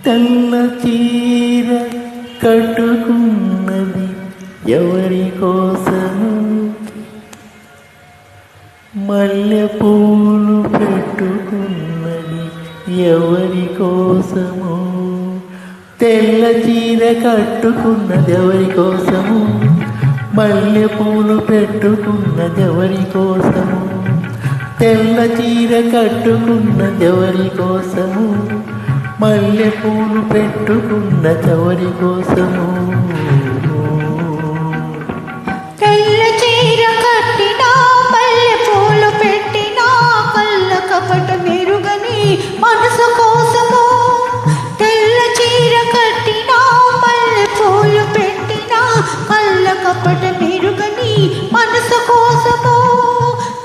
తెల్ల చీర కట్టుకున్నది ఎవరి కోసము, మల్లె పూలు పెట్టుకున్నది ఎవరి కోసము. తెల్ల చీర కట్టుకున్నది ఎవరి కోసము, మల్లె పూలు పెట్టుకున్నది ఎవరి కోసము. తెల్ల చీర కట్టుకున్నది ఎవరి కోసము, మల్లె పూలు పెట్టుకున్నది ఎవరి కోసము. తెల్ల చీర కట్టినా మల్లె పూలు పెట్టినా కళ్ళ కపట మెరుగని మనసు కోసము. తెల్ల చీర కట్టినా మల్లె పూలు పెట్టినా కళ్ళ కపట మెరుగని మనసు కోసము.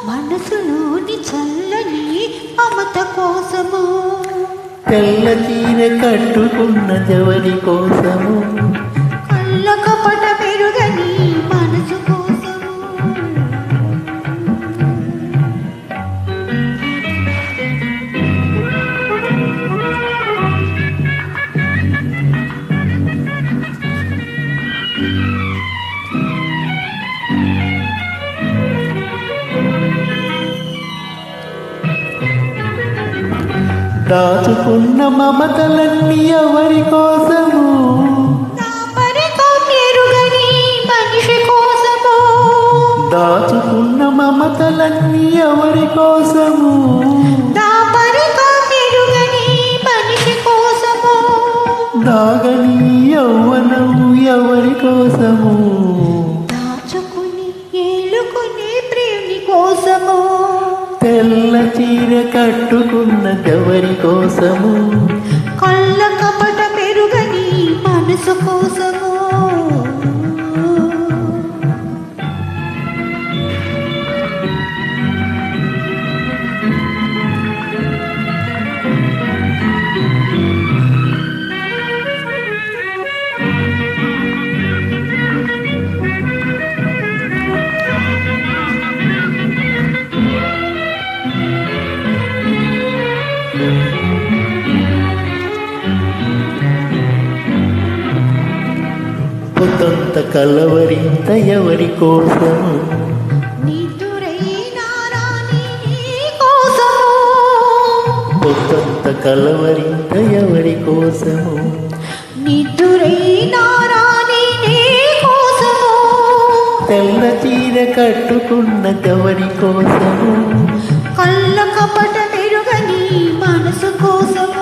మనసులోని చల్లని మమత కోసము. తెల్ల చీర కట్టుకున్నది ఎవరి కోసము, కళ్ళ కపట మెరుగని మనసు కోసము. దాచుకున్న మమతలన్నీ ఎవరి కోసము, మనిషి కోసము. దాచుకున్న మమతలన్నీ ఎవరి కోసము, మనిషి కోసము. దాగని యవ్వనం ఎవరి కోసము, దాచుకుని ఏలుకునే ప్రేమి కోసము. తెల్ల చీర కట్టుకున్నది ఎవరి కోసము, కళ్ళ కపట మెరుగని మనసు కోసము. పొద్దంత కలవరింత ఎవరి కోసము, పొద్దంత కలవరింత ఎవరి కోసము. తెల్ల చీర కట్టుకున్నది ఎవరి కోసము, కళ్ళ కపట మెరుగని మనసు కోసము.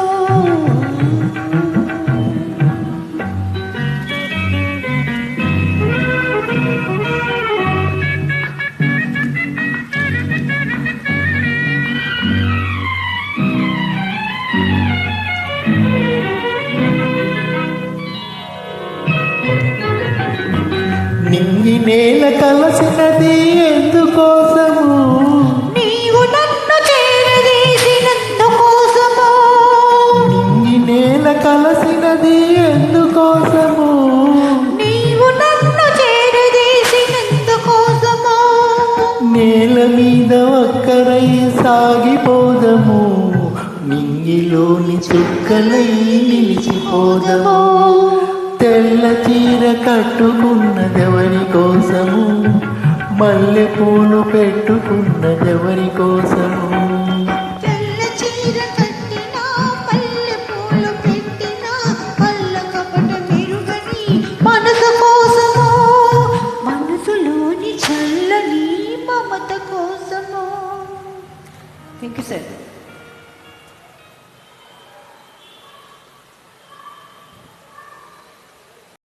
నింగి నేల కలసినది ఎందుకోసము, నీవు నన్ను చేరదీసినందుకోసము. నింగి నేల కలసినది ఎందుకోసము, నీవు నన్ను చేరదీసినందుకోసము. నేల మీద ఒక్కరై సాగిపోదము, నింగిలోని చుక్కలై నిలిచిపోదము. తెల్ల చీర కట్టుకున్నది ఎవరి కోసము, మల్లె పూలు పెట్టుకున్నది ఎవరి కోసము. తెల్ల చీర కట్టినా మల్లె పూలు పెట్టినా కళ్ళ కపట మెరుగని మనసు కోసము. మనసులోని చల్లని మమత కోసము. Thank you sir.